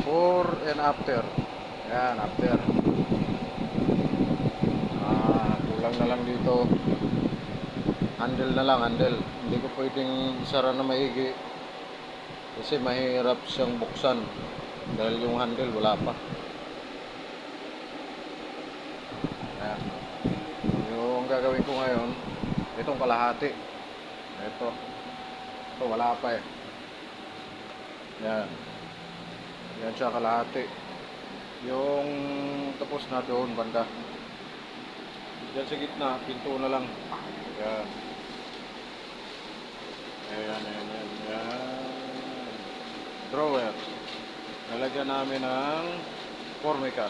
before and after. Yan, after. Kulang na lang dito. Handle na lang, handle. Hindi ko pwedeng isara na maigi kasi mahirap siyang buksan dahil yung handle wala pa. Ayan. Yung gagawin ko ngayon, itong kalahati. Ito wala pa eh. Yan. Yan siya kalahati. Yung tapos na doon banda. Diyan sa gitna, pinto na lang. Yan. Ayan. Drawer. Nalagyan namin ng formica.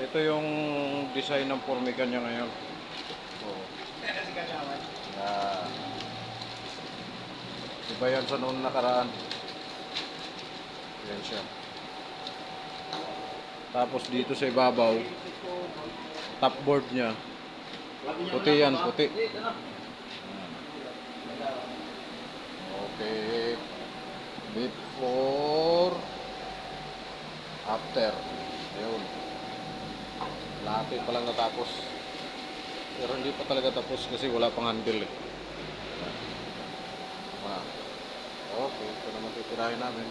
Ito yung design ng formica niya ngayon. Oh. Yan. Iba yan sa noon nakaraan. Yan siya. Tapos dito sa ibabaw, top board niya. Puti yan, puti. Okay. Before, after. Ayun. Lahat pa lang natapos. Pero hindi pa talaga tapos kasi wala pang handle eh. Okay, ito naman titirahin namin.